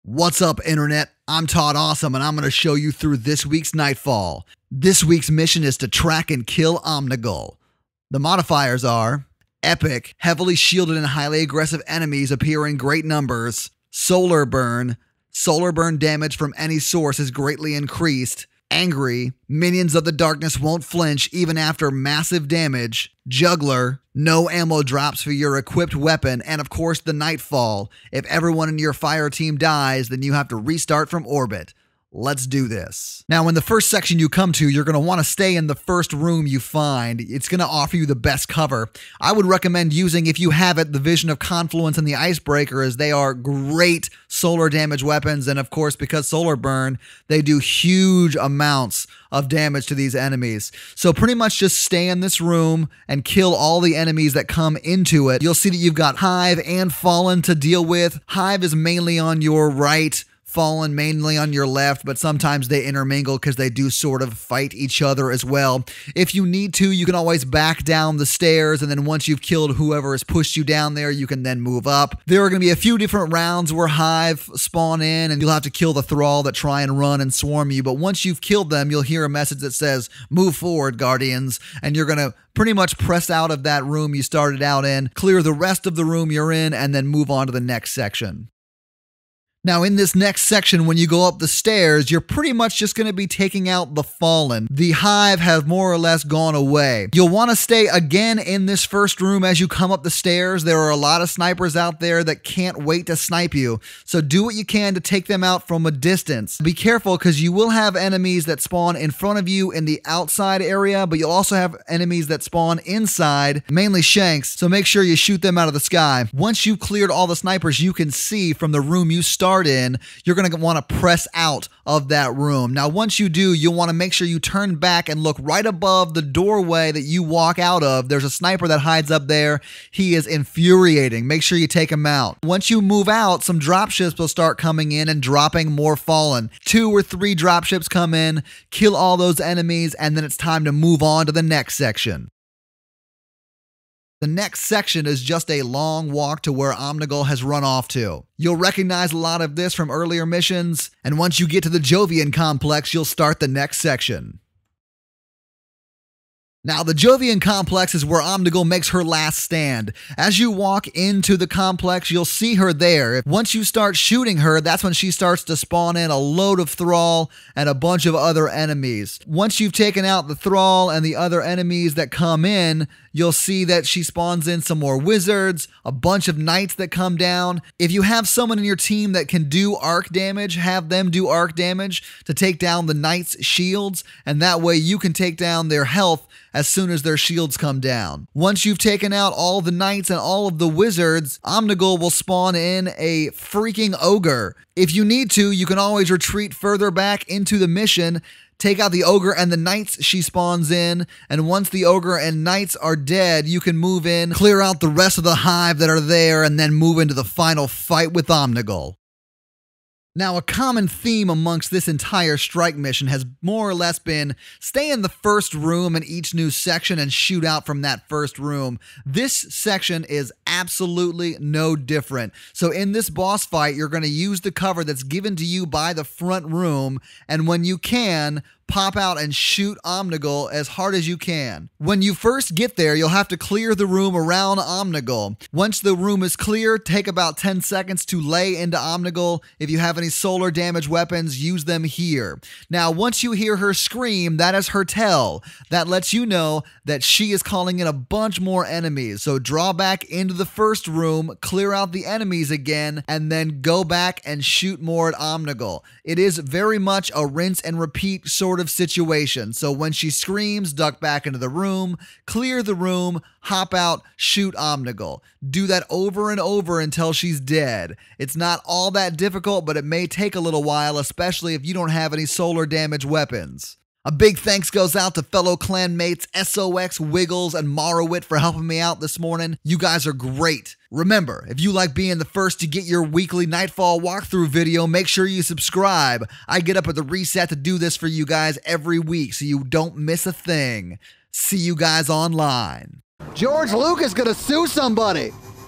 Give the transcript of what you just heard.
What's up, Internet? I'm Todd Awesome, and I'm going to show you through this week's Nightfall. This week's mission is to track and kill Omnigul. The modifiers are Epic, heavily shielded and highly aggressive enemies appear in great numbers. Solar burn damage from any source is greatly increased. Angry, minions of the darkness won't flinch even after massive damage. Juggler, no ammo drops for your equipped weapon, and of course the Nightfall. If everyone in your fire team dies, then you have to restart from orbit. Let's do this. Now, in the first section you come to, you're going to want to stay in the first room you find. It's going to offer you the best cover. I would recommend using, if you have it, the Vision of Confluence and the Icebreaker, as they are great solar damage weapons. And of course, because solar burn, they do huge amounts of damage to these enemies. So pretty much just stay in this room and kill all the enemies that come into it. You'll see that you've got Hive and Fallen to deal with. Hive is mainly on your right, Fallen mainly on your left, but sometimes they intermingle because they do sort of fight each other as well. If you need to, you can always back down the stairs, and then once you've killed whoever has pushed you down there, you can then move up. There are going to be a few different rounds where Hive spawn in, and you'll have to kill the Thrall that try and run and swarm you, but once you've killed them, you'll hear a message that says, "Move forward, Guardians," and you're going to pretty much press out of that room you started out in, clear the rest of the room you're in, and then move on to the next section. Now, in this next section, when you go up the stairs, you're pretty much just going to be taking out the Fallen. The Hive have more or less gone away. You'll want to stay again in this first room as you come up the stairs. There are a lot of snipers out there that can't wait to snipe you, so do what you can to take them out from a distance. Be careful, because you will have enemies that spawn in front of you in the outside area, but you'll also have enemies that spawn inside, mainly Shanks, so make sure you shoot them out of the sky. Once you've cleared all the snipers you can see from the room you started in, you're going to want to press out of that room. Now, once you do, you'll want to make sure you turn back and look right above the doorway that you walk out of. There's a sniper that hides up there. He is infuriating. Make sure you take him out. Once you move out, some dropships will start coming in and dropping more Fallen. 2 or 3 dropships come in, kill all those enemies, and then it's time to move on to the next section. The next section is just a long walk to where Omnigul has run off to. You'll recognize a lot of this from earlier missions, and once you get to the Jovian complex, you'll start the next section. Now, the Jovian complex is where Omnigul makes her last stand. As you walk into the complex, you'll see her there. Once you start shooting her, that's when she starts to spawn in a load of Thrall and a bunch of other enemies. Once you've taken out the Thrall and the other enemies that come in, you'll see that she spawns in some more wizards, a bunch of knights that come down. If you have someone in your team that can do arc damage, have them do arc damage to take down the knights' shields, and that way you can take down their health as soon as their shields come down. Once you've taken out all the knights and all of the wizards, Omnigul will spawn in a freaking ogre. If you need to, you can always retreat further back into the mission, take out the ogre and the knights she spawns in, and once the ogre and knights are dead, you can move in, clear out the rest of the Hive that are there, and then move into the final fight with Omnigul. Now, a common theme amongst this entire strike mission has more or less been stay in the first room in each new section and shoot out from that first room. This section is absolutely no different. So in this boss fight, you're going to use the cover that's given to you by the front room, and when you can, pop out and shoot Omnigul as hard as you can. When you first get there, you'll have to clear the room around Omnigul. Once the room is clear, take about 10 seconds to lay into Omnigul. If you have any solar damage weapons, use them here. Now, once you hear her scream, that is her tell. That lets you know that she is calling in a bunch more enemies. So draw back into the first room, clear out the enemies again, and then go back and shoot more at Omnigul. It is very much a rinse and repeat sort of situation. So when she screams, duck back into the room, clear the room, hop out, shoot Omnigul. Do that over and over until she's dead. It's not all that difficult, but it may take a little while, especially if you don't have any solar damage weapons. A big thanks goes out to fellow clanmates SOX, Wiggles, and Morrowit for helping me out this morning. You guys are great. Remember, if you like being the first to get your weekly Nightfall walkthrough video, make sure you subscribe. I get up at the reset to do this for you guys every week, so you don't miss a thing. See you guys online. George Lucas gonna sue somebody.